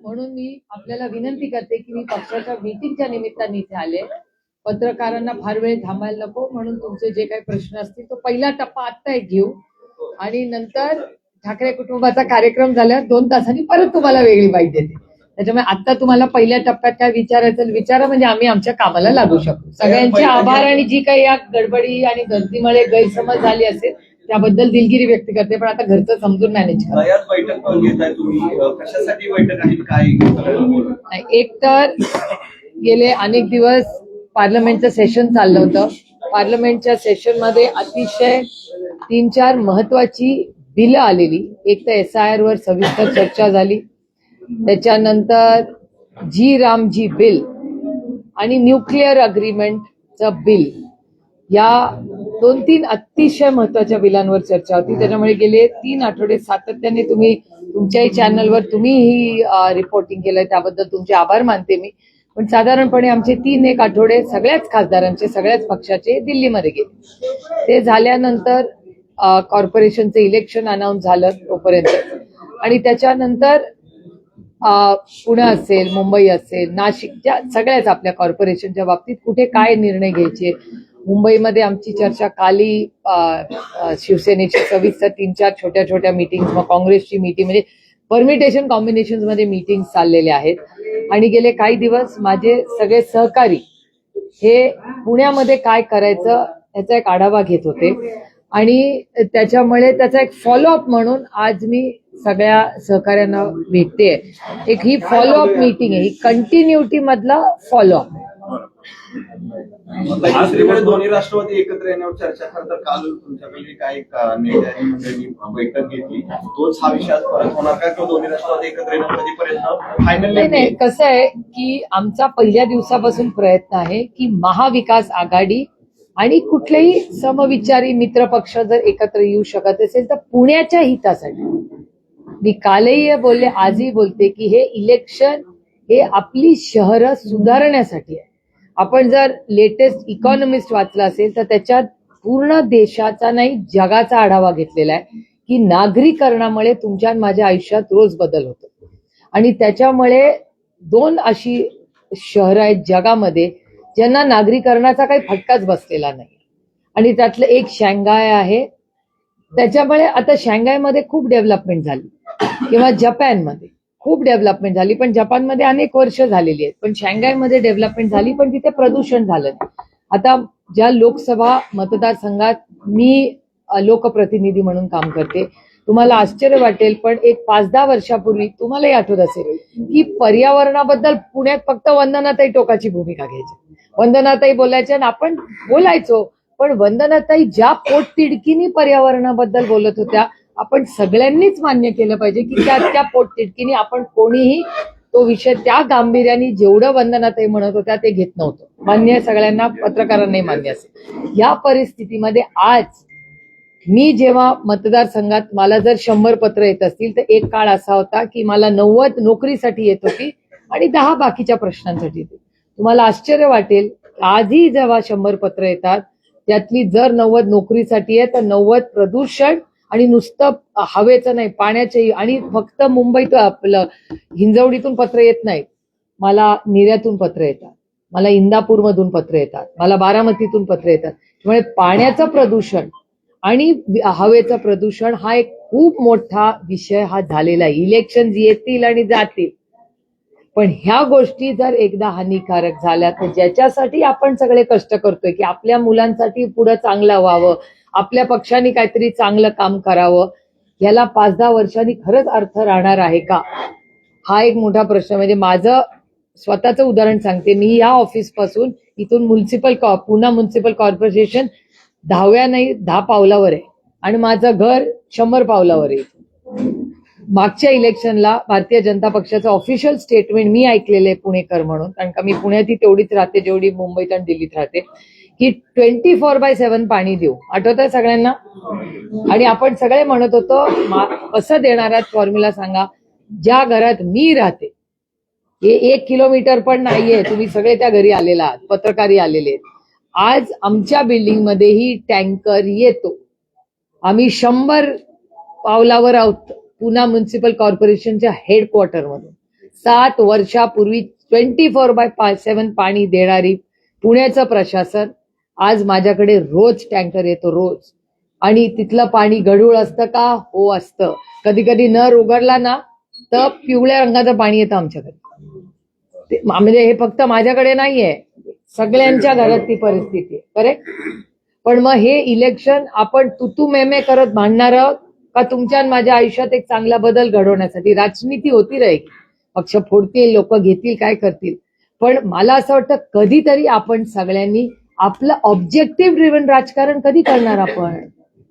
म्हणून मी आपल्याला विनंती करते की मी पक्षाच्या मीटिंगच्या निमित्ताने इथे आले. पत्रकारांना फार वेळ थांबायला नको, म्हणून तुमचे जे काही प्रश्न असतील तो पहिला टप्पा आत्ता एक घेऊ आणि नंतर ठाकरे कुटुंबाचा कार्यक्रम झाल्यावर 2 तासांनी परत तुम्हाला वेगळी बाईट देते. त्याच्यामुळे आता तुम्हाला पहिल्या टप्प्यात काय विचारायचं विचारा, म्हणजे आम्ही आमच्या कामाला लागू शकू. सगळ्यांचे आभार आणि जी काही या गडबडी आणि गर्दीमुळे गैरसमज झाली असेल त्याबद्दल दिलगिरी व्यक्त करते, पण आता घरचं समजून मॅनेज करा. बैठक घेताय तुम्ही, कशासाठी बैठक आहे, काय? एक तर गेले अनेक दिवस पार्लमेंटचं सेशन चाललं होतं. पार्लमेंटच्या सेशन मध्ये अतिशय 3-4 महत्वाची बिलं आलेली. एक तर SIR वर सविस्तर चर्चा झाली, त्याच्यानंतर रामजी बिल आणि न्यूक्लिअर अग्रीमेंटचं बिल, या 2-3 अतिशय महत्वाच्या बिलांवर चर्चा होती. त्याच्यामुळे गेले 3 आठवडे सातत्याने तुम्ही तुमच्याही चॅनलवर तुम्ही ही रिपोर्टिंग केलंय, त्याबद्दल तुमचे आभार मानते मी. पण साधारणपणे आमचे 3-1 आठवडे सगळ्याच खासदारांचे, सगळ्याच पक्षाचे दिल्लीमध्ये गेले. ते झाल्यानंतर कॉर्पोरेशनचं इलेक्शन अनाऊन्स झालं तोपर्यंत, आणि त्याच्यानंतर पुणे असेल, मुंबई असेल, नाशिक, ज्या सगळ्याच आपल्या कॉर्पोरेशनच्या बाबतीत कुठे काय निर्णय घ्यायचे. मुंबईमध्ये आमची चर्चा काली शिवसेनेची सविस्तर 3-4 छोट्या छोट्या मीटिंग, मग काँग्रेसची मीटिंग, म्हणजे परमिटेशन कॉम्बिनेशन मध्ये मीटिंग चाललेले आहेत. आणि गेले काही दिवस माझे सगळे सहकारी हे पुण्यामध्ये काय करायचं याचा एक आढावा घेत होते, आणि त्याच्यामुळे त्याचा एक फॉलोअप म्हणून आज मी सगळ्या सहकाऱ्यांना भेटते. एक ही फॉलोअप मीटिंग आहे, ही कंटिन्युटी मधला फॉलोअप आहे. दोन्ही राष्ट्रवादी एकत्र येण्यावर चर्चा. खरं तर काल तुमच्याकडे काही नेत्यांनी मंडळी बैठक घेतली, तोच हा विषय परत होणार का, किंवा दोन्ही राष्ट्रवादी एकत्र येणं कधीपर्यंत फायनल? नाही, कसं आहे की आमचा पहिल्या दिवसापासून प्रयत्न आहे की महाविकास आघाडी आणि कुठलेही समविचारी मित्रपक्ष जर एकत्र येऊ शकत असेल तर पुण्याच्या हितासाठी. मी कालही बोलले, आजही बोलते की हे इलेक्शन हे आपली शहरं सुधारण्यासाठी आहे. आपण जर लेटेस्ट इकॉनॉमिस्ट वाचला असेल तर त्याच्यात पूर्ण देशाचा नाही जगाचा आढावा घेतलेला आहे की नागरीकरणामुळे तुमच्या माझ्या आयुष्यात रोज बदल होतो. आणि त्याच्यामुळे 2 अशी शहरं आहेत जगामध्ये ज्यांना नागरीकरणाचा काही फटकाच बसलेला नाही, आणि त्यातलं एक शांघाय आहे. त्याच्यामुळे आता शांघायमध्ये खूप डेव्हलपमेंट झाली, किंवा जपानमध्ये खूप डेव्हलपमेंट झाली, पण जपानमध्ये अनेक वर्ष झालेली आहेत. पण शांघायमध्ये डेव्हलपमेंट झाली, पण तिथे प्रदूषण झालं. आता ज्या लोकसभा मतदारसंघात मी लोकप्रतिनिधी म्हणून काम करते, तुम्हाला आश्चर्य वाटेल पण एक 5-10 वर्षापूर्वी तुम्हालाही आठवत असेल की पर्यावरणाबद्दल पुण्यात फक्त वंदनाताई टोकाची भूमिका घ्यायची. वंदनाताई बोलायच्या आणि आपण बोलायचो, पण वंदनाताई ज्या पोटतिडकीनी पर्यावरणाबद्दल बोलत होत्या, आपण सगळ्यांनीच मान्य केलं पाहिजे की त्या पोटतिडकीनी आपण कोणीही तो विषय त्या गांभीर्याने जेवढं वंदनाताई म्हणत होत्या ते घेत नव्हतं. मान्य सगळ्यांना, पत्रकारांनाही मान्य असेल. या परिस्थितीमध्ये आज मी जेव्हा मतदारसंघात मला जर 100 पत्र येत असतील तर एक काळ असा होता की मला 90 नोकरीसाठी येत होती आणि 10 बाकीच्या प्रश्नांसाठी येते. तुम्हाला आश्चर्य वाटेल, आजही जेव्हा 100 पत्र येतात त्यातली जर 90 नोकरीसाठी आहे तर 90 प्रदूषण आणि नुसतं हवेचं नाही, पाण्याचंही. आणि फक्त मुंबईत आपलं हिंजवडीतून पत्र येत नाहीत, मला निऱ्यातून पत्र येतात, मला इंदापूरमधून पत्र येतात, मला बारामतीतून पत्र येतात. त्यामुळे पाण्याचं प्रदूषण आणि हवेचं प्रदूषण हा एक खूप मोठा विषय हा झालेला आहे. इलेक्शन येतील आणि जातील, पण ह्या गोष्टी जर एकदा हानिकारक झाल्या तर ज्याच्यासाठी आपण सगळे कष्ट करतोय की आपल्या मुलांसाठी पुढे चांगलं व्हावं, आपल्या पक्षाने काहीतरी चांगलं काम करावं, याला 5-10 वर्षांनी खरंच अर्थ राहणार आहे का, हा एक मोठा प्रश्न. म्हणजे माझं स्वतःचं उदाहरण सांगते. मी या ऑफिस पासून इथून पुणे म्युन्सिपल कॉर्पोरेशन 10 पावलावर आहे आणि माझं घर 100 पावलावर आहे. मागच्या इलेक्शनला भारतीय जनता पक्षाचं ऑफिशियल स्टेटमेंट मी ऐकलेलं आहे पुणेकर म्हणून, कारण का मी पुण्यातही तेवढीच राहते जेवढी मुंबईत आणि दिल्लीत राहते, की 24/7 पाणी देऊ. आठवतंय सगळ्यांना? आणि आपण सगळे म्हणत होतो कसं देणार आहात फॉर्म्युला सांगा. ज्या घरात मी राहते हे 1 किलोमीटर पण नाहीये, तुम्ही सगळे त्या घरी आलेला आहात, पत्रकारही आलेले आहेत. आज आमच्या बिल्डिंगमध्येही टँकर येतो. आम्ही 100 पावलावर आहोत पुणे म्युन्सिपल कॉर्पोरेशनच्या हेडक्वार्टरमधून. 7 वर्षापूर्वी 24/7 पाणी देणारी पुण्याचं प्रशासन आज माझ्याकडे रोज टँकर येतो, रोज. आणि तिथलं पाणी गढूळ असतं का? हो असतं. कधी कधी नळ उघडला ना तर पिवळ्या रंगाचं पाणी येतं आमच्याकडे. म्हणजे हे फक्त माझ्याकडे नाहीये, सगळ्यांच्या घरात ती परिस्थिती आहे. करेक्ट. पण मग हे इलेक्शन आपण तू मेमे करत भांडणार का तुमच्या आणि माझ्या आयुष्यात एक चांगला बदल घडवण्यासाठी? राजनीती होती राहील, पक्ष फोडतील, लोक घेतील, काय करतील. पण मला असं वाटतं कधीतरी आपण सगळ्यांनी आपलं ऑब्जेक्टिव्ह ड्रिव्हन राजकारण कधी करणार आपण?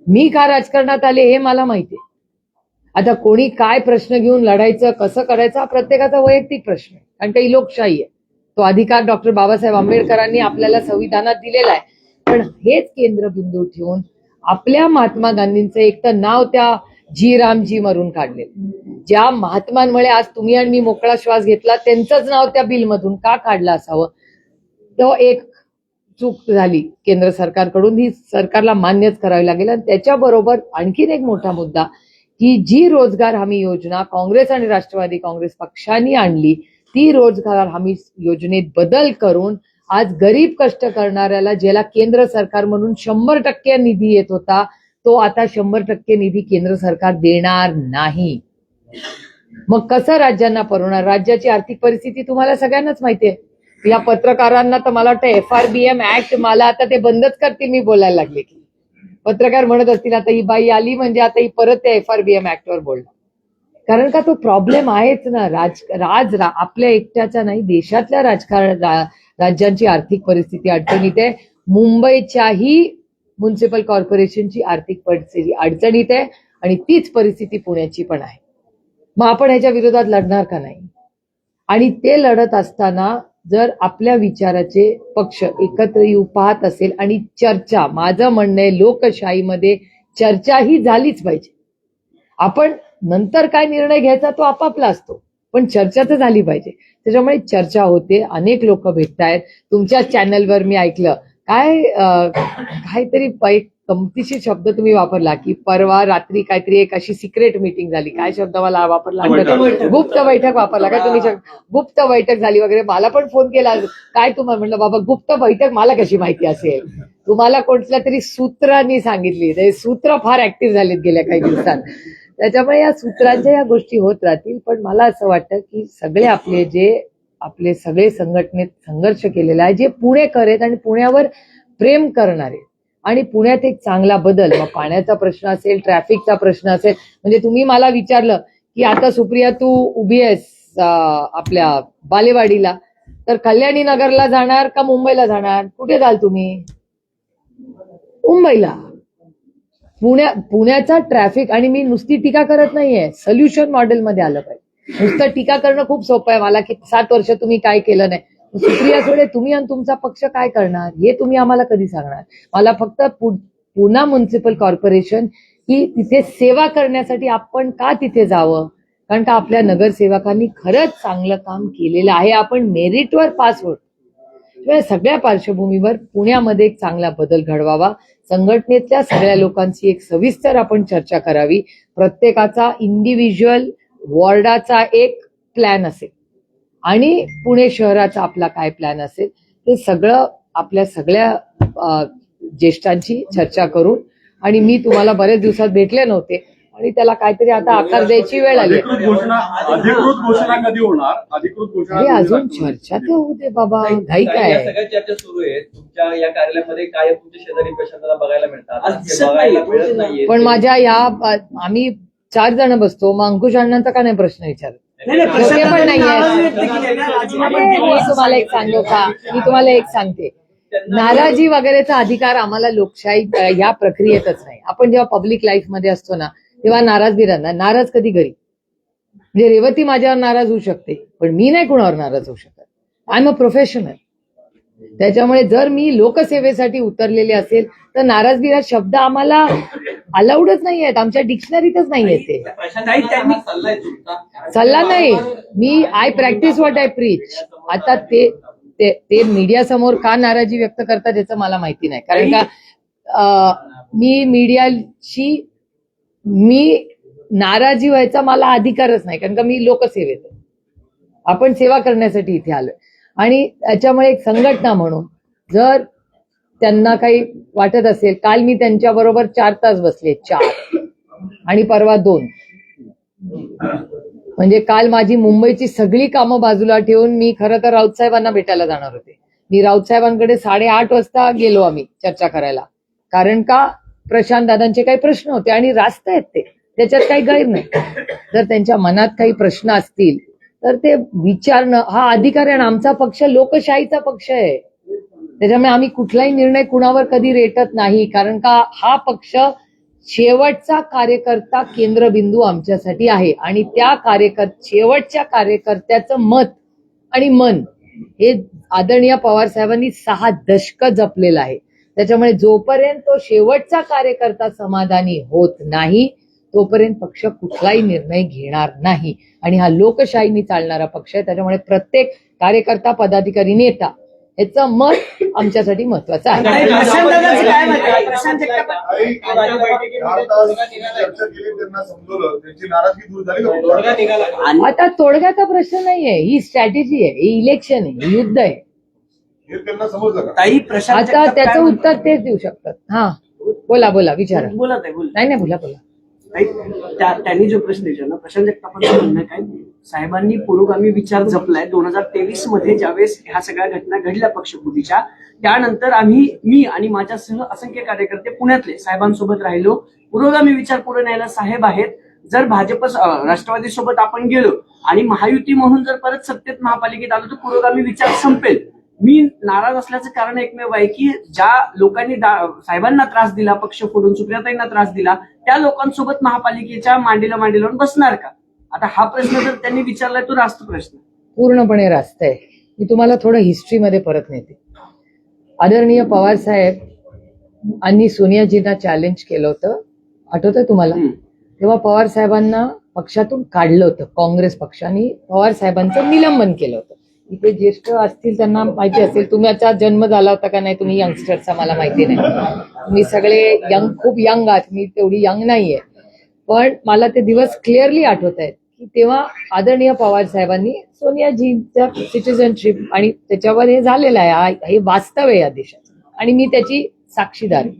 मी का राजकारणात आले हे मला माहितीये. आता कोणी काय प्रश्न घेऊन लढायचं, कसं करायचं, हा प्रत्येकाचा वैयक्तिक प्रश्न आहे, कारण काही लोकशाही आहे. तो अधिकार डॉक्टर बाबासाहेब आंबेडकरांनी आपल्याला संविधानात दिलेला आहे. पण हेच केंद्रबिंदू ठेवून आपल्या महात्मा गांधींचं एक तर नाव त्या जी रामजी मरून काढले, ज्या महात्मांमुळे आज तुम्ही आणि मी मोकळा श्वास घेतला, त्यांचंच नाव त्या बिलमधून का काढलं असावं? तो एक चूक झाली केंद्र सरकारकडून, ही सरकारला मान्यच करावी लागेल. आणि त्याच्याबरोबर आणखीन एक मोठा मुद्दा की जी रोजगार हमी योजना काँग्रेस आणि राष्ट्रवादी काँग्रेस पक्षांनी आणली, ती रोजगार हमी योजनेत बदल करून आज गरीब कष्ट करणाऱ्याला, ज्याला केंद्र सरकार म्हणून 100% निधी येत होता, तो आता 100% निधी केंद्र सरकार देणार नाही. मग कसं राज्यांना परवणार? राज्याची आर्थिक परिस्थिती तुम्हाला सगळ्यांनाच माहितीये. या पत्रकारांना तर मला वाटतं FRBM ऍक्ट, मला आता ते बंदच करतील मी बोलायला लागले की. पत्रकार म्हणत असतील आता ही बाई आली म्हणजे आता ही परत त्या FRBM ऍक्टवर बोलणार. कारण का तो प्रॉब्लेम आहेच ना. आपल्या एकट्याचा नाही, देशातल्या राज्यांची आर्थिक परिस्थिती अडचणीत आहे. मुंबईच्याही म्युन्सिपल कॉर्पोरेशनची आर्थिक परिस्थिती अडचणीत आहे आणि तीच परिस्थिती पुण्याची पण आहे. मग आपण ह्याच्या विरोधात लढणार का नाही? आणि ते लढत असताना जर आपल्या विचाराचे पक्ष एकत्र येऊ पाहत असेल आणि चर्चा, माझं म्हणणं आहे लोकशाहीमध्ये चर्चा ही झालीच पाहिजे. आपण नंतर काय निर्णय घ्यायचा तो आपापला असतो, पण चर्चा तर झाली पाहिजे. त्याच्यामुळे चर्चा होते, अनेक लोक भेटतायत. तुमच्या चॅनलवर मी ऐकलं काहीतरी एक गमतीशीर शब्द तुम्ही वापरला की परवा रात्री काहीतरी एक अशी सिक्रेट मीटिंग झाली. काय शब्द मला वापरला? गुप्त बैठक वापरला का तुम्ही? गुप्त बैठक झाली वगैरे. मला पण फोन केला, काय तुम्हाला म्हणलं बाबा गुप्त बैठक मला कशी माहिती असेल? तुम्हाला कोणत्या तरी सूत्रांनी सांगितली. ते सूत्र फार ऍक्टिव्ह झालेत गेल्या काही दिवसात. त्याच्यामुळे या सूत्रांच्या या गोष्टी होत राहतील. पण मला असं वाटतं की सगळे आपले सगळे संघटनेत संघर्ष केलेला आहे, जे पुणेकर आहेत आणि पुण्यावर प्रेम करणारे, आणि पुण्यात एक चांगला बदल, मग पाण्याचा प्रश्न असेल, ट्रॅफिकचा प्रश्न असेल. म्हणजे तुम्ही मला विचारलं की आता सुप्रिया तू उभी आहेस आपल्या बालेवाडीला, तर कल्याणी नगरला जाणार का मुंबईला जाणार? कुठे जाल तुम्ही? मुंबईला. पुण्याचा ट्रॅफिक, आणि मी नुसती टीका करत नाहीये, सोल्युशन मॉडेलमध्ये आलं पाहिजे. नुसतं टीका करणं खूप सोपं आहे. मला की 7 वर्ष तुम्ही काय केलं नाही. सुप्रिया सुळे, तुम्ही आणि तुमचा पक्ष काय करणार हे तुम्ही आम्हाला कधी सांगणार? मला फक्त पुणा म्युन्सिपल कॉर्पोरेशन ही तिथे सेवा करण्यासाठी आपण का तिथे जावं? कारण का आपल्या नगरसेवकांनी खरंच चांगलं काम केलेलं आहे. आपण मेरिटवर पास होतो. सगळ्या पार्श्वभूमीवर पुण्यामध्ये एक चांगला बदल घडवावा. संघटनेतल्या सगळ्या लोकांची एक सविस्तर आपण चर्चा करावी. प्रत्येकाचा इंडिव्हिज्युअल वॉर्डाचा एक प्लॅन असेल आणि पुणे शहराचा आपला काय प्लॅन असेल, हे सगळं आपल्या सगळ्या ज्येष्ठांची चर्चा करून. आणि मी तुम्हाला बरेच दिवसात भेटले नव्हते आणि त्याला काहीतरी आता आकार द्यायची वेळ आली. अधिकृत घोषणा कधी होणार? अधिकृत घोषणा अजून चर्चा तर होऊ दे बाबा, घाई काय? सगळ्या चर्चा सुरू आहेत. तुमच्या या कार्यालयामध्ये काय तुमच्या शेजारी पेशंटला बघायला मिळतात? पण माझ्या आम्ही 4 जण बसतो, मग अंकुश अण्णांचा का नाही प्रश्न विचारत? ते पण नाहीये. मी तुम्हाला एक सांगू का? मी तुम्हाला एक सांगते, नाराजी वगैरेचा अधिकार आम्हाला लोकशाही या प्रक्रियेतच नाही. आपण जेव्हा पब्लिक लाईफ मध्ये असतो ना, तेव्हा नाराज बी राहणार. नाराज कधी घरी, म्हणजे रेवती माझ्यावर नाराज होऊ शकते, पण मी नाही कुणावर नाराज होऊ शकत. I am a professional. त्याच्यामुळे जर मी लोकसेवेसाठी उतरलेले असेल तर नाराजगी हा शब्द आम्हाला अलाउडच नाही आहेत, आमच्या डिक्शनरीतच नाही येते. सल्ला नाही, मी I practise what I preach. आता ते मीडिया समोर का नाराजी व्यक्त करतात याचं मला माहिती नाही. कारण का मी मीडियाशी नाराजी व्हायचा मला अधिकारच नाही, कारण का मी लोकसेवेत आहे. आपण सेवा करण्यासाठी इथे आलोय. आणि त्याच्यामुळे एक संघटना म्हणून जर त्यांना काही वाटत असेल, काल मी त्यांच्याबरोबर 4 तास बसले, 4 आणि परवा 2. म्हणजे काल माझी मुंबईची सगळी कामं बाजूला ठेवून मी खरं तर राऊत साहेबांना भेटायला जाणार होते. मी राऊत साहेबांकडे 8:30 वाजता गेलो आम्ही चर्चा करायला. कारण का प्रशांत दादांचे काही प्रश्न होते आणि रास्त आहेत ते, त्याच्यात काही गैर नाही. जर त्यांच्या मनात काही प्रश्न असतील तर ते विचारणं हा अधिकार आहे. आणि आमचा पक्ष लोकशाहीचा पक्ष आहे, त्याच्यामुळे आम्ही कुठलाही निर्णय कुणावर कधी रेटत नाही. कारण का हा पक्ष शेवटचा कार्यकर्ता केंद्रबिंदू आमच्यासाठी आहे. आणि त्या शेवटच्या कार्यकर्त्याचं मत आणि मन हे आदरणीय पवार साहेबांनी 6 दशकं जपलेलं आहे. त्याच्यामुळे जोपर्यंत तो शेवटचा कार्यकर्ता समाधानी होत नाही तोपर्यंत पक्ष कुठलाही निर्णय घेणार नाही. आणि हा लोकशाहीने चालणारा पक्ष आहे. त्याच्यामुळे प्रत्येक कार्यकर्ता, पदाधिकारी, नेता याचं मत आमच्यासाठी महत्वाचं आहे. प्रशांत दादांचं काय मत आहे? प्रशांत जगताप चर्चा केली, त्यांना समजवलं, त्यांची नाराजगी दूर झाली का? आता तोडग्याचा प्रश्न नाहीये, ही स्ट्रॅटेजी आहे, ही इलेक्शन आहे, ही युद्ध आहे. हे त्यांना समजलं का? ताई प्रशांत आता जगताप काय त्याचं म्हणतात? उत्तर तेच देऊ शकतात. हा बोला विचारा. बोला ताई, बोला. नाही बोला. ताई, त्यांनी जो प्रश्न विचारला, प्रशांत जगतापांचं म्हणणं काय, साहेबांनी पुरोगामी विचार जपलाय. 2023 मध्ये ज्यावेळेस ह्या सगळ्या घटना घडल्या पक्षफुटीच्या, त्यानंतर मी आणि माझ्यासह असंख्य कार्यकर्ते पुण्यातले साहेबांसोबत राहिलो. पुरोगामी विचार पुढे न्यायला साहेब आहेत. जर भाजप राष्ट्रवादी सोबत आपण गेलो आणि महायुती म्हणून जर परत सत्तेत महापालिकेत आलो तर पुरोगामी विचार संपेल. मी नाराज असल्याचं कारण एकमेव आहे की ज्या लोकांनी साहेबांना त्रास दिला, पक्ष फोडून सुप्रियाताईंना त्रास दिला, त्या लोकांसोबत महापालिकेच्या मांडीला लावून बसणार का? आता हा प्रश्न जर त्यांनी विचारलाय तो रास्त प्रश्न पूर्णपणे रास्त आहे. मी तुम्हाला थोडं हिस्ट्रीमध्ये परत नेते. आदरणीय पवार साहेब आणि सोनियाजींना चॅलेंज केलं होतं, आठवतंय तुम्हाला? तेव्हा पवार साहेबांना पक्षातून काढलं होतं. काँग्रेस पक्षाने पवार साहेबांचं निलंबन केलं होतं. इथे ज्येष्ठ असतील त्यांना माहिती असेल. तुमचा जन्म झाला होता का नाही, तुम्ही यंगस्टरचा मला माहिती नाही. तुम्ही सगळे खूप यंग आहात, मी तेवढी यंग नाहीये. पण मला ते दिवस क्लिअरली आठवत आहेत की तेव्हा आदरणीय पवार साहेबांनी सोनियाजींच्या सिटिझनशिप आणि त्याच्यावर हे झालेलं आहे, हे वास्तव आहे या देशात आणि मी त्याची साक्षीदार आहे.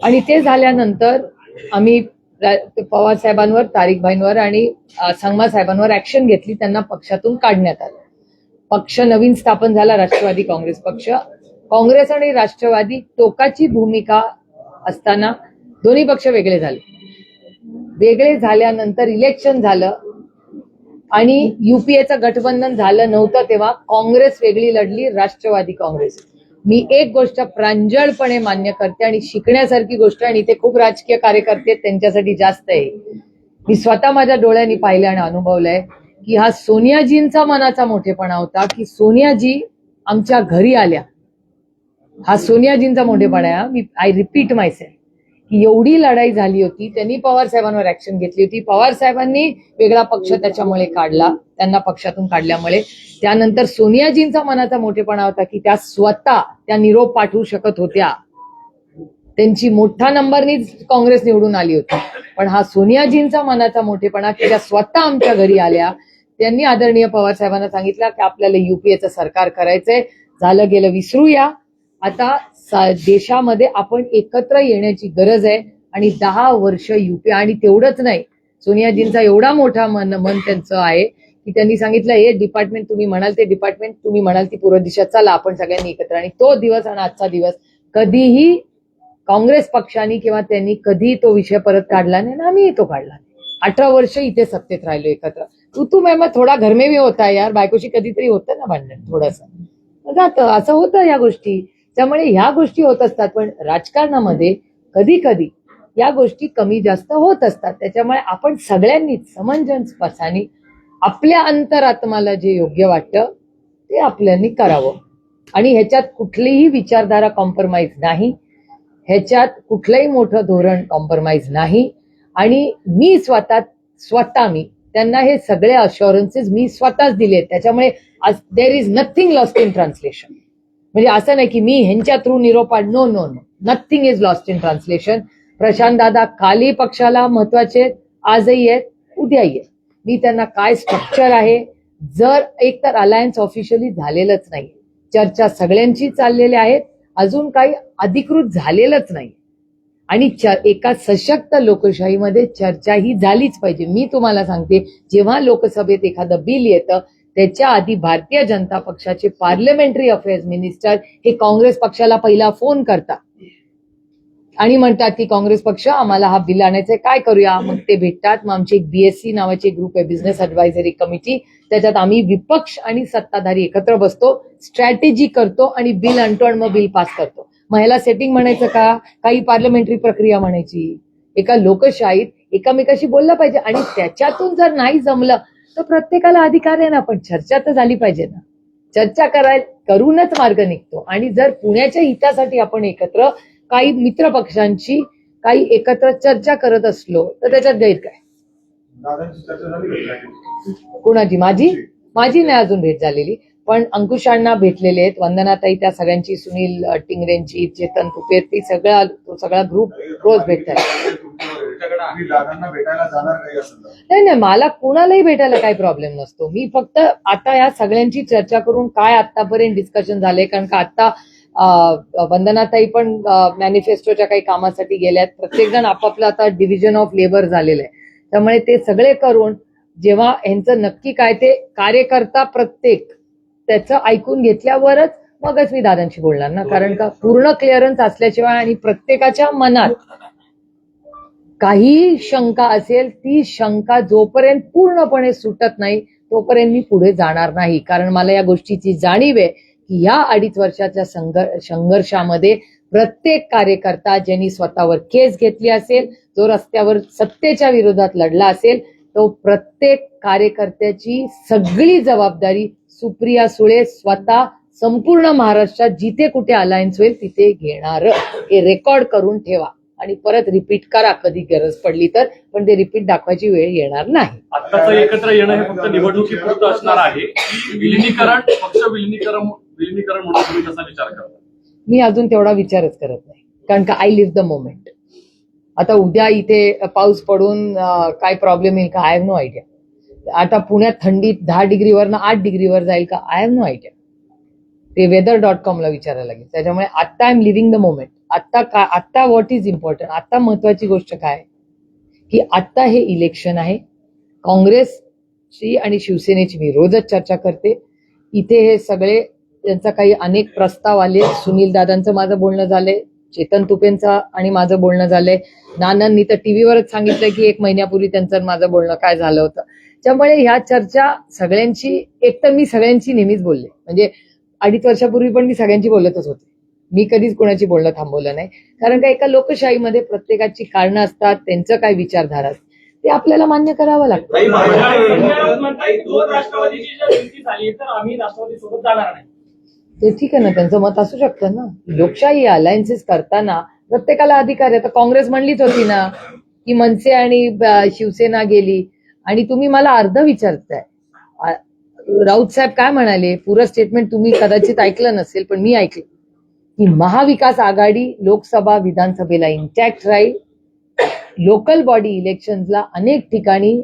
आणि ते झाल्यानंतर आम्ही पवार साहेबांवर, तारिकभाईंवर आणि संगमा साहेबांवर ऍक्शन घेतली. त्यांना पक्षातून काढण्यात आलं. पक्ष नवीन स्थापन झाला, राष्ट्रवादी काँग्रेस पक्ष. काँग्रेस आणि राष्ट्रवादी टोकाची भूमिका असताना दोन्ही पक्ष वेगळे झाले. वेगळे झाल्यानंतर इलेक्शन झालं आणि युपीएचं गठबंधन झालं नव्हतं तेव्हा काँग्रेस वेगळी लढली, राष्ट्रवादी काँग्रेस. मी एक गोष्ट प्रांजळपणे मान्य करते आणि शिकण्यासारखी गोष्ट, आणि ते खूप राजकीय कार्यकर्ते त्यांच्यासाठी जास्त आहे. मी स्वतः माझ्या डोळ्यांनी पाहिलं आणि अनुभवलंय की हा सोनियाजींचा मनाचा मोठेपणा होता की सोनियाजी आमच्या घरी आल्या. हा सोनियाजींचा मोठेपणा आहे. मी आय रिपीट मायसेल्फ की एवढी लढाई झाली होती, त्यांनी पवार साहेबांवर ऍक्शन घेतली होती. पवार साहेबांनी वेगळा पक्ष त्याच्यामुळे काढला, त्यांना पक्षातून काढल्यामुळे. त्यानंतर सोनियाजींचा मनाचा मोठेपणा होता की त्या स्वतः त्या निरोप पाठवू शकत होत्या. त्यांची मोठ्या नंबरनीच काँग्रेस निवडून आली होती. पण हा सोनियाजींचा मनाचा मोठेपणा की त्या स्वतः आमच्या घरी आल्या. त्यांनी आदरणीय पवार साहेबांना सांगितलं की आपल्याला युपीएचं सरकार करायचंय, झालं गेलं विसरूया, आता देशामध्ये आपण एकत्र येण्याची गरज आहे. आणि 10 वर्ष युपीए, आणि तेवढंच नाही, सोनियाजींचा एवढा मोठा मन त्यांचं आहे की त्यांनी सांगितलं हे डिपार्टमेंट तुम्ही म्हणाल ते डिपार्टमेंट, तुम्ही म्हणाल ती पूर्व दिशा, चला आपण सगळ्यांनी एकत्र. आणि तो दिवस आणि आजचा दिवस कधीही काँग्रेस पक्षाने किंवा त्यांनी कधी तो विषय परत काढला नाही ना आम्ही तो काढला नाही. 18 वर्ष इथे सत्तेत राहिलो एकत्र. तू मॅम थोडा घर में भी होता यार, बायकोशी कधीतरी होतं ना भांडण, थोडंसं जातं, असं होतं या गोष्टी. त्यामुळे ह्या गोष्टी होत असतात. पण राजकारणामध्ये कधी कधी या गोष्टी कमी जास्त होत असतात. त्याच्यामुळे आपण सगळ्यांनीच समंजसपणाने आपल्या अंतरात्माला जे योग्य वाटतं ते आपल्यानी करावं. आणि ह्याच्यात कुठलीही विचारधारा कॉम्प्रोमाइज नाही, ह्याच्यात कुठलंही मोठं धोरण कॉम्प्रोमाइज नाही. आणि मी स्वतः मी त्यांना हे सगळे अश्युरन्सेस मी स्वतःच दिले. त्याच्यामुळे there is nothing lost in translation. म्हणजे असं नाही की मी ह्यांच्या थ्रू निरोप no, nothing is lost in translation. Prashant दादा काली पक्षाला महत्वाचे, आजही आहेत, उद्याही आहेत. मी त्यांना काय स्ट्रक्चर आहे, जर एक तर अलायन्स ऑफिशियली झालेलंच नाही, चर्चा सगळ्यांची चाललेल्या आहेत, अजून काही अधिकृत झालेलंच नाही आणि एका सशक्त लोकशाहीमध्ये चर्चा ही झालीच पाहिजे. मी तुम्हाला सांगते, जेव्हा लोकसभेत एखादं बिल येतं त्याच्या आधी भारतीय जनता पक्षाचे पार्लमेंटरी अफेअर्स मिनिस्टर हे काँग्रेस पक्षाला पहिला फोन करतात आणि म्हणतात की काँग्रेस पक्ष आम्हाला हा बिल आणायचंय, काय करूया. मग ते भेटतात. मग आमची एक BSC नावाची ग्रुप आहे, बिझनेस ऍडव्हायझरी कमिटी, त्याच्यात आम्ही विपक्ष आणि सत्ताधारी एकत्र बसतो, स्ट्रॅटेजी करतो आणि बिल आणतो आणि मग बिल पास करतो. मग ह्याला सेटिंग म्हणायचं का, काही पार्लमेंटरी प्रक्रिया म्हणायची. एका लोकशाहीत एकमेकाशी बोललं पाहिजे आणि त्याच्यातून जर नाही जमलं तर प्रत्येकाला अधिकार आहे ना, पण चर्चा तर झाली पाहिजे ना. चर्चा करूनच मार्ग निघतो. आणि जर पुण्याच्या हितासाठी आपण एकत्र काही मित्र पक्षांची काही एकत्र चर्चा करत असलो तर त्याच्यात गैर काय. दादांची चर्चा झाली का? कोणाची? माझी नाही अजून भेट झालेली, पण अंकुशांना भेटलेले आहेत, वंदनाताई त्या सगळ्यांची, सुनील टिंगरेंची, चेतन तुपेर, ती तो सगळा ग्रुप रोज भेटतात. तुम्ही दादांना भेटायला जाणार नाही असं? नाही, मला कुणालाही भेटायला काही प्रॉब्लेम नसतो. मी फक्त आता या सगळ्यांची चर्चा करून काय आतापर्यंत डिस्कशन झाले, कारण का आता वंदनाताई पण मॅनिफेस्टोच्या काही कामासाठी गेल्यात, प्रत्येक जण आपापलं आता डिव्हिजन ऑफ लेबर झालेलं आहे. त्यामुळे ते सगळे करून जेव्हा यांचं नक्की काय ते कार्यकर्ता प्रत्येक त्याचं ऐकून घेतल्यावरच मगच मी दादांशी बोलणार ना, कारण का पूर्ण क्लिअरन्स असल्याशिवाय आणि प्रत्येकाच्या मनात काही शंका असेल, ती शंका जोपर्यंत पूर्णपणे सुटत नाही तोपर्यंत मी पुढे जाणार नाही. कारण मला या गोष्टीची जाणीव आहे की या 2.5 वर्षाच्या संघर्षामध्ये प्रत्येक कार्यकर्ता ज्यांनी स्वतःवर केस घेतली असेल, जो रस्त्यावर सत्तेच्या विरोधात लढला असेल, तो प्रत्येक कार्यकर्त्याची सगळी जबाबदारी सुप्रिया सुळे स्वतः संपूर्ण महाराष्ट्रात जिथे कुठे अलायन्स होईल तिथे घेणार. हे रेकॉर्ड करून ठेवा आणि परत रिपीट करा कधी गरज पडली तर, पण ते रिपीट दाखवायची वेळ येणार नाही. आत्ताचं एकत्र येणं हे फक्त निवडणुकीपुरतं असणार आहे. पक्ष विलिनीकरण म्हणून तुम्ही कसा विचार करता? मी अजून तेवढा विचारच करत नाही, कारण का आय लिव्ह द मोमेंट. आता उद्या इथे पाऊस पडून काय प्रॉब्लेम येईल का, आय हॅव नो आयडिया. आता पुण्यात थंडीत 10 डिग्रीवरनं 8 डिग्रीवर जाईल का, आय हॅव नो आयडिया. ते weather.com ला विचारायला लागेल. त्याच्यामुळे आता I am living the moment. आता व्हॉट इज इम्पॉर्टंट, आता महत्वाची गोष्ट काय की आता हे इलेक्शन आहे. काँग्रेसची आणि शिवसेनेची मी रोजच चर्चा करते. इथे हे सगळे त्यांचा काही अनेक प्रस्ताव आले. सुनील दादांचं माझं बोलणं झालंय, चेतन तुपेंचं आणि माझं बोलणं झालंय. नानांनी तर टीव्हीवरच सांगितलं की 1 महिन्यापूर्वी त्यांचं माझं बोलणं काय झालं होतं. त्यामुळे ह्या चर्चा सगळ्यांची, एक तर मी सगळ्यांची नेहमीच बोलले, म्हणजे 2.5 वर्षापूर्वी पण मी सगळ्यांची बोलतच होते. मी कधीच कोणाची बोलणं थांबवलं नाही, कारण का एका लोकशाहीमध्ये प्रत्येकाची कारणं असतात, त्यांचं काय विचारधारा असते ते आपल्याला मान्य करावं लागतं. ते ठीक आहे ना, त्यांचं मत असू शकतं ना. लोकशाही अलायन्सेस करताना प्रत्येकाला अधिकार आहे. तर काँग्रेस म्हणलीच होती ना की मनसे आणि शिवसेना गेली, आणि तुम्ही मला अर्ध विचारताय. राऊत साहेब काय म्हणाले, पुरं स्टेटमेंट तुम्ही कदाचित ऐकलं नसेल, पण मी ऐकलं की महाविकास आघाडी लोकसभा विधानसभेला इंटॅक्ट राहील. लोकल बॉडी इलेक्शनला अनेक ठिकाणी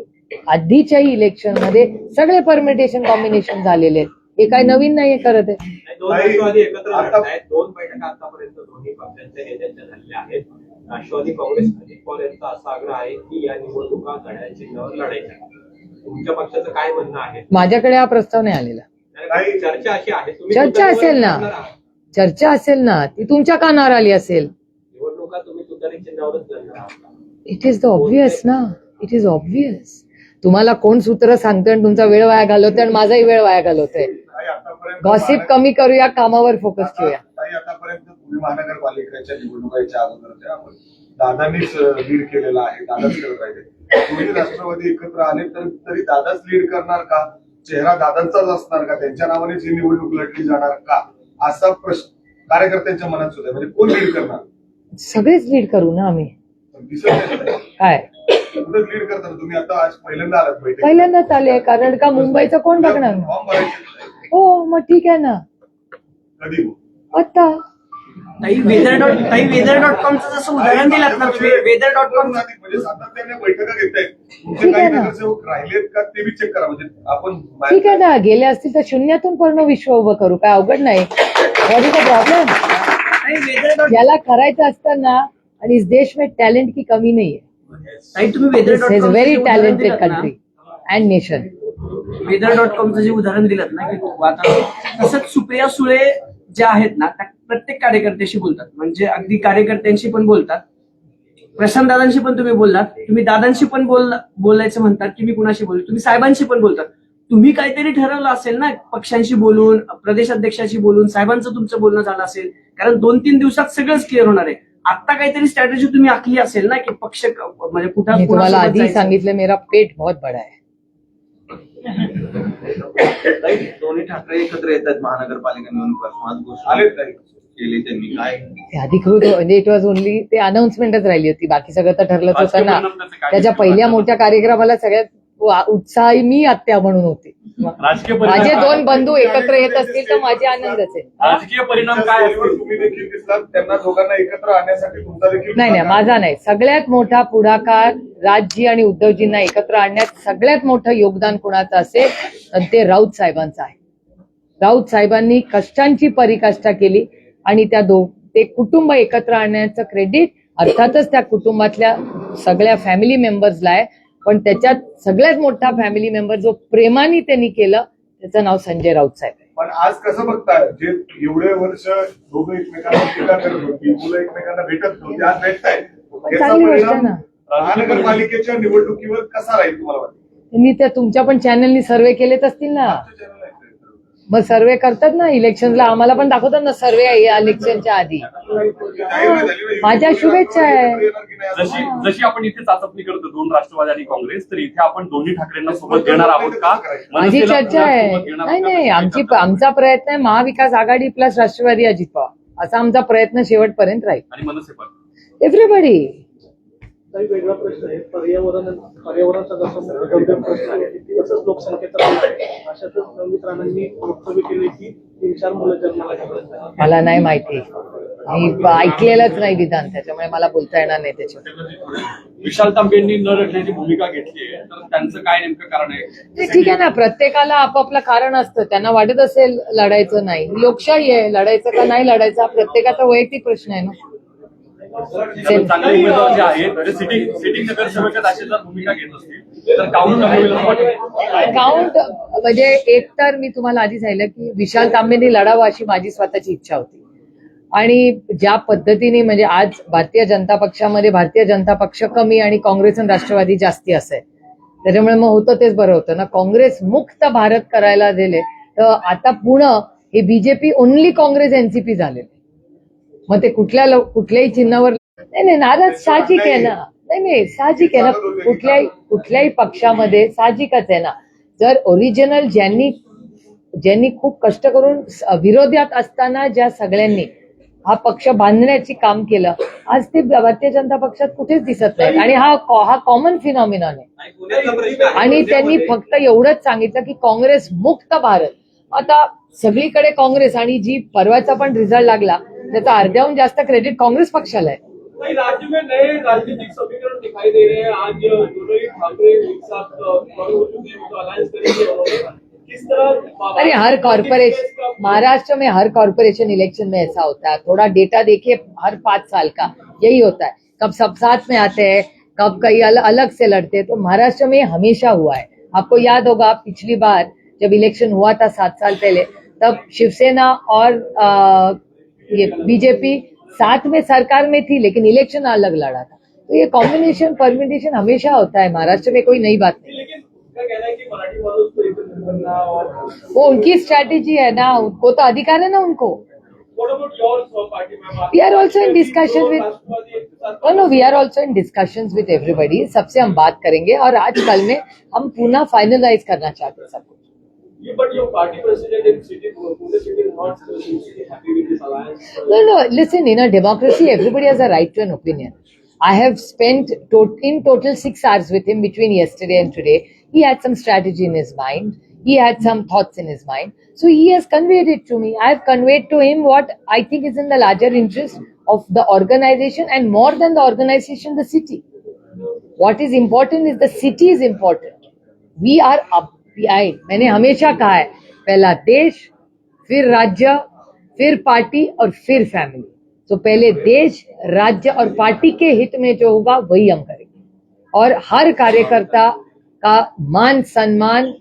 आधीच्याही इलेक्शन मध्ये सगळे परमिटेशन कॉम्बिनेशन झालेले आहेत. हे काय नवीन नाही करत आहे. 2 राष्ट्रवादी एकत्र लढत आहेत. 2 बैठका आतापर्यंत दोन्ही पक्षांच्या नेत्यांच्या झालेल्या आहेत. राष्ट्रवादी काँग्रेस अजित पवार यांचा असा आग्रह आहे की या निवडणुका घड्याळ चिन्हावर लढायच्या. तुमच्या पक्षाचं काय म्हणणं आहे? माझ्याकडे हा प्रस्ताव नाही आलेला. चर्चा अशी आहे, चर्चा असेल ना, चर्चा असेल ना, ती तुमच्या कानावर आली असेल. निवडणुका तुम्ही तुतारी चिन्हावरच लढणार आहात. इट इज द ऑब्व्हियस ना, इट इज ऑब्व्हियस. तुम्हाला कोण सूत्र सांगतोय आणि तुमचा वेळ वाया घालवतोय आणि माझाही वेळ वाया घालवतोय. गॉसिप कमी करूया, कामावर फोकस ठेवूया. आतापर्यंत पुणे महानगरपालिकेच्या निवडणुकाच्या अगोदरच्या आपण दादांनीच लीड केलेला आहे, दादाच करत राहिले. दोन्ही राष्ट्रवादी एकत्र आले तर तरी दादाच लीड करणार का, चेहरा दादांचाच असणार का, त्यांच्या नावाने जी निवडणूक लढली जाणार का, असा प्रश्न कार्यकर्त्यांच्या मनात सुद्धा. म्हणजे कोण लीड करणार? सगळेच लीड करू ना आम्ही. दिसत नाही काय कुठे लीड करताना तुम्ही आता आज पहिल्यांदा आलात बैठक, पहिल्यांदाच आले, कारण का मुंबईचं कोण बघणार. फॉर्म भरायचे हो, मग ठीक आहे ना. कधी? आता weather.com जसं उदाहरण दिलं ना तुम्ही weather.com म्हणजे सातत्याने बैठका घेत आहेत तुमचे ठीक आहे काही ना. नगरसेवक राहिलेत का ते बी चेक करा म्हणजे आपण ठीक आहे ना, गेले असतील तर शून्यातून पूर्ण विश्व उभं करू, काय अवघड नाही. What is the problem? weather.com याला करायचं असतं ना, आणि इस देश में टॅलेंट की कमी नाही आहे. तुम्ही this is weather.com very talented country and nation. weather.comचं जे उदाहरण दिलं ना की वातावरण, तसंच सुप्रिया सुळे ज्या आहेत ना त्या प्रत्येक कार्यकर्त्याशी बोलतात, म्हणजे अगदी कार्यकर्त्यांशी पण बोलतात, प्रशांत दादांशी पण तुम्ही बोललात, तुम्ही दादांशी पण बोलायचं म्हणतात की मी कुणाशी बोलू, तुम्ही साहेबांशी पण बोलतात. तुम्ही काहीतरी ठरवलं असेल ना पक्षांशी बोलून, प्रदेशाध्यक्षाशी बोलून, साहेबांचं तुमचं बोलणं झालं असेल, कारण 2-3 दिवसात सगळंच क्लिअर होणार आहे. आता काहीतरी स्ट्रॅटेजी तुम्ही आखली असेल ना की पक्ष म्हणजे मी कुठं तुम्हाला आधी सांगितलं, मेरा पेट बहुत बडा है. दोन्ही ठाकरे एकत्र येतात महानगरपालिका निवडणुकीपासून आज घोषणा आलेत काही केली त्यांनी. काय ते अधिकृत म्हणजे इट वॉज ओनली ते अनाउन्समेंटच राहिली होती, बाकी सगळं तर ठरलंच होतं ना. त्याच्या पहिल्या मोठ्या कार्यक्रमाला सगळ्यात उत्साही मी आत्या म्हणून होते. राजकीय माझे परिणाम 2 बंधू एकत्र येत असतील तर माझे आनंदच आहे. राजकीय परिणाम काय असतील? तुम्ही देखील दिसलात त्यांना दोघांना एकत्र आणण्यासाठी तुमचा देखील नाही, माझा नाही. सगळ्यात मोठा पुढाकार राजजी आणि उद्धवजींना एकत्र आणण्यात सगळ्यात मोठं योगदान कुणाचं असेल तर ते राऊत साहेबांचं आहे. राऊत साहेबांनी कष्टांची पराकाष्ठा केली आणि ते कुटुंब एकत्र आणण्याचं क्रेडिट अर्थातच त्या कुटुंबातल्या सगळ्या फॅमिली मेंबर्सला आहे, पण त्याच्यात सगळ्यात मोठा फॅमिली मेंबर जो प्रेमाने त्यांनी केलं त्याचं नाव संजय राऊत साहेब आहे. पण आज कसं बघताय, जे एवढे वर्ष दोघं एकमेकांना टीका करत होती, मुलं एकमेकांना भेटत नव्हती, आज भेटतायत. याचा चांगली गोष्ट आहे परिणाम ना. महानगरपालिकेच्या निवडणुकीवर कसा राहील तुम्हाला वाटतं? त्यांनी त्या तुमच्या पण चॅनलनी सर्वे केलेच असतील ना. मग सर्वे करतात ना इलेक्शनला, आम्हाला पण दाखवतात ना सर्वे इलेक्शनच्या आधी. माझ्या शुभेच्छा आहे. जशी आपण इथे चाचपणी करतो 2 राष्ट्रवादी आणि काँग्रेस, तर इथे आपण दोन्ही ठाकरेंना सोबत घेणार आहोत का? माझी मनसेला चर्चा आहे. सोबत घेणार नाही आहोत नाही, का? आमचा प्रयत्न आहे महाविकास आघाडी प्लस राष्ट्रवादी अजित पवार असा आमचा प्रयत्न शेवटपर्यंत राहील. आणि मनसे पण एव्हरीबडी. काही वेगळा प्रश्न आहे. पर्यावरणाचा जसा गंभीर प्रश्न आहे तसंच लोकसंख्येचा पण आहे. अशातच मित्रांनी वक्तव्य केले की 3-4 मुलं जन्माला घालतात. मला नाही माहिती, मी ऐकलेलंच नाही विधान, त्याच्यामुळे मला बोलता येणार नाही त्याच्यावर. विशाल तांबेंनी न रचण्याची भूमिका घेतली आहे, तर त्यांचं काय नेमकं कारण आहे? ते ठीक आहे ना, प्रत्येकाला आपापलं कारण असतं. त्यांना वाटत असेल लढायचं नाही, लोकशाही आहे, लढायचं का नाही लढायचं हा प्रत्येकाचा वैयक्तिक प्रश्न आहे ना. चांगले उमेदवार जे आहेत ते सिटिंग नगरसेवकात अशी जर भूमिका घेत असतील तर काउंट कमी होईल असं वाटतं. काउंट म्हणजे एक तर मी तुम्हाला आधी सांगितलं की विशाल तांबेंनी लढावं अशी माझी स्वतःची इच्छा होती. आणि ज्या पद्धतीने म्हणजे आज भारतीय जनता पक्षामध्ये भारतीय जनता पक्ष कमी आणि काँग्रेस आणि राष्ट्रवादी जास्ती असे, त्याच्यामुळे मग होतं तेच बरं होतं ना. काँग्रेस मुक्त भारत करायला दिले तर आता पुणे हे बीजेपी ओनली काँग्रेस एनसीपी झाले. मग ते कुठल्याही चिन्हावर नाही नाराज साहजिक आहे ना. नाही साहजिक आहे ना, कुठल्याही पक्षामध्ये साहजिकच आहे ना. जर ओरिजिनल ज्यांनी खूप कष्ट करून विरोधात असताना ज्या सगळ्यांनी हा पक्ष बांधण्याची काम केलं, आज ते भारतीय जनता पक्षात कुठेच दिसत नाही. आणि हा कॉमन फिनॉमिनॉन आहे. आणि त्यांनी फक्त एवढंच सांगितलं की काँग्रेस मुक्त भारत. आता सगळीकडे काँग्रेस, आणि जी परवाचा पण रिझल्ट लागला त्याचा अर्ध्याहून जास्त क्रेडिट काँग्रेस पक्षाला आहे. राज्य में नए राजनीतिक समीकरण दिखाई दे रहे हैं. आज दोनों ही ठाकरे एक साथ हो चुके हैं, तो अलायंस करेंगे. किस तरह अरे हर कॉर्पोरेशन, महाराष्ट्र में हर कॉर्पोरेशन इलेक्शन में ऐसा होता है. थोड़ा डेटा देखिए, हर 5 साल का यही होता है. कब सब साथ में आते हैं, कब कई अलग से लड़ते हैं. तो महाराष्ट्र में हमेशा हुआ है. आपको याद होगा पिछली बार जब इलेक्शन हुआ था 7 साल पहले, तब शिवसेना और ये बीजेपी साथ में सरकार में थी लेकिन इलेक्शन अलग लड़ा था. तो ये कॉम्बिनेशन परम्यूटेशन हमेशा होता है. महाराष्ट्र में कोई नई बात नहीं. लेकिन उनका कहना है कि मराठी वालों को एकत्र करना और वो उनकी स्ट्रैटेजी है ना, उनको तो अधिकार है ना उनको. what about your party में We are also in discussion with we are also in discussions with everybody. सबसे हम बात करेंगे और आज कल में हम पुनः फाइनलाइज करना चाहते हैं सब कुछ. but your party president in city Pune city is not happy with this alliance. No, listen, in a democracy everybody has a right to an opinion. I have spent in total 6 hours with him between yesterday and today. He had some strategy in his mind. he had some thoughts in his mind. So he has conveyed it to me. I have conveyed to him what I think is in the larger interest of the organization, and more than the organization, the city. What is important is the city is important. We are up. मैंने हमेशा कहा है, पहला देश, फिर राज्य, फिर party और फिर फैमिली. तो पहले देश, राज्य और पार्टी के हित में जो होगा वही हम करेंगे. और हर कार्यकर्ता का मान सम्मान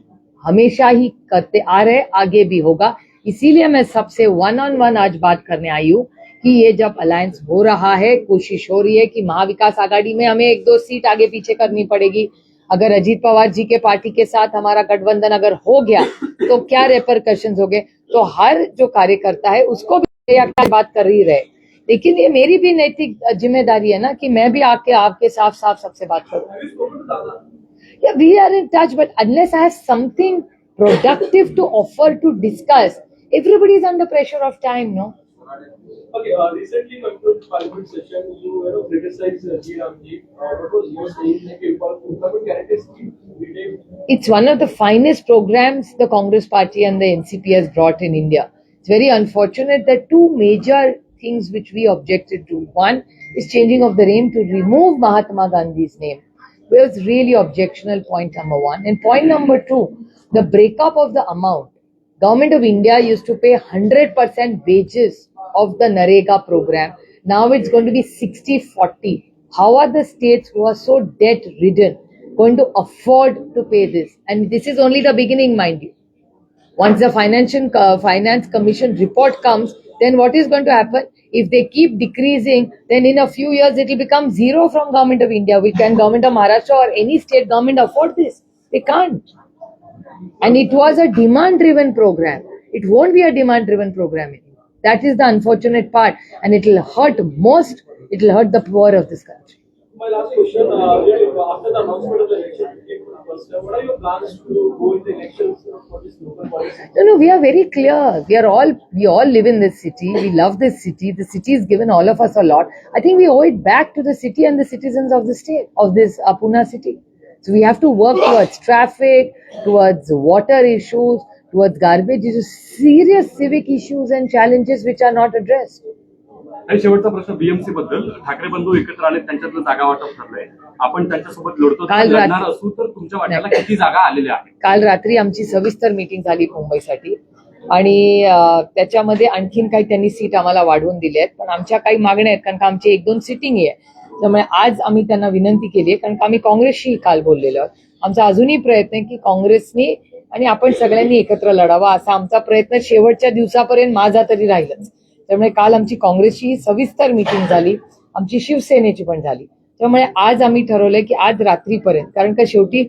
हमेशा ही करते आ रहे, आगे भी होगा. इसीलिए मैं सबसे वन ऑन वन आज बात करने आई हूँ कि ये जब अलायंस हो रहा है, कोशिश हो रही है कि महाविकास आघाड़ी में हमें 1-2 सीट आगे पीछे करनी पड़ेगी. अगर अजीत पवार जी के पार्टी के साथ हमारा गठबंधन अगर हो गया तो क्या रेपरकशंस हो गए, तो हर जो कार्यकर्ता है उसको भी बात कर ही रहे. लेकिन ये मेरी भी नैतिक जिम्मेदारी है ना कि मैं भी आके आपके साफ साफ सबसे बात करूं. Yeah, we are in touch, but unless I have something productive to offer to discuss, everybody is under pressure of time, no? Okay, recently concluded Parliament session, you criticized G. Ramji. What was your saying? Like, It's one of the finest programs the Congress Party and the NCP has brought in India. It's very unfortunate that two major things which we objected to. One is changing of the name to remove Mahatma Gandhi's name. It was really objectionable, point number one. And point number two, the breakup of the amount. Government of India used to pay 100% wages of the Narega program. Now it's going to be 60-40. How are the states who are so debt ridden going to afford to pay this? And this is only the beginning, mind you. Once the Finance Commission report comes, then what is going to happen? If they keep decreasing, then in a few years it will become zero from Government of India. Can Government of Maharashtra or any state government afford this? They can't. And it was a demand-driven program. It won't be a demand-driven program anymore. That is the unfortunate part. And it will hurt most, it will hurt the poor of this country. my last question, after the announcement of the election, what are your plans to go in the elections for this local policy? No, we are very clear. We all live in this city. We love this city. The city has given all of us a lot. I think we owe it back to the city and the citizens of the state, of this Pune city. So we have to work towards traffic, towards water issues, towards garbage issues, serious civic issues and challenges which are not addressed. आणि शेवटचा प्रश्न BMC बद्दल. ठाकरे बंधू एकत्र आले, त्यांच्यातलं जागा वाटप ठरलंय. आपण त्यांच्यासोबत लढतो, लढणार असू तर तुमच्या वाट्याला किती जागा आलेल्या आहेत? काल रात्री आमची सविस्तर मीटिंग झाली मुंबईसाठी आणि त्याच्यामध्ये आणखीन काही त्यांनी सीट आम्हाला वाढवून दिले आहेत. पण आमच्या काही मागण्या आहेत, कारण का आमची 1-2 सिटिंग आहे. त्यामुळे आज आम्ही त्यांना विनंती केली आहे, कारण का आम्ही काँग्रेसशी काल बोललेलो आहोत. आमचा अजूनही प्रयत्न आहे की काँग्रेसनी आणि आपण सगळ्यांनी एकत्र लढावा, असा आमचा प्रयत्न शेवटच्या दिवसापर्यंत माझा तरी राहिलच. त्यामुळे काल आमची काँग्रेसची सविस्तर मीटिंग झाली, आमची शिवसेनेची पण झाली. त्यामुळे आज आम्ही ठरवलंय की आज रात्रीपर्यंत, कारण का शेवटी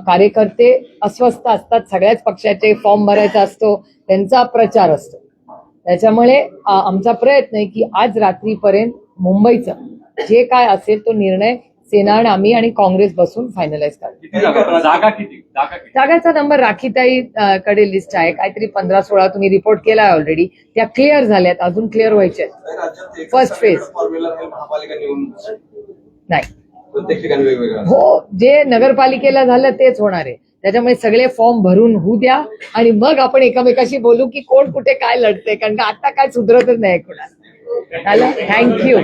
कार्यकर्ते अस्वस्थ असतात, सगळ्याच पक्षाचे फॉर्म भरायचा असतो, त्यांचा प्रचार असतो. त्याच्यामुळे आमचा प्रयत्न आहे की आज रात्रीपर्यंत मुंबईचं जे काय असेल तो निर्णय सेना आणि आम्ही आणि काँग्रेस बसून फायनलाइज करू. किती जागा किती? जागाचा नंबर राखीताई कडे लिस्ट आहे, काहीतरी 15-16 तुम्ही रिपोर्ट केलाय ऑलरेडी. त्या क्लिअर झाल्यात, अजून क्लिअर व्हायच्या आहेत. फर्स्ट फेज महापालिका निवडणूक नाही, प्रत्येक ठिकाणी वेगवेगळं. हो, जे नगरपालिकेला झालं तेच होणार आहे. त्याच्यामुळे सगळे फॉर्म भरून होऊ द्या आणि मग आपण एकमेकाशी बोलू की कोण कुठे काय लढते, कारण का आता काय सुधरतच नाही कोणाला. थँक्यू.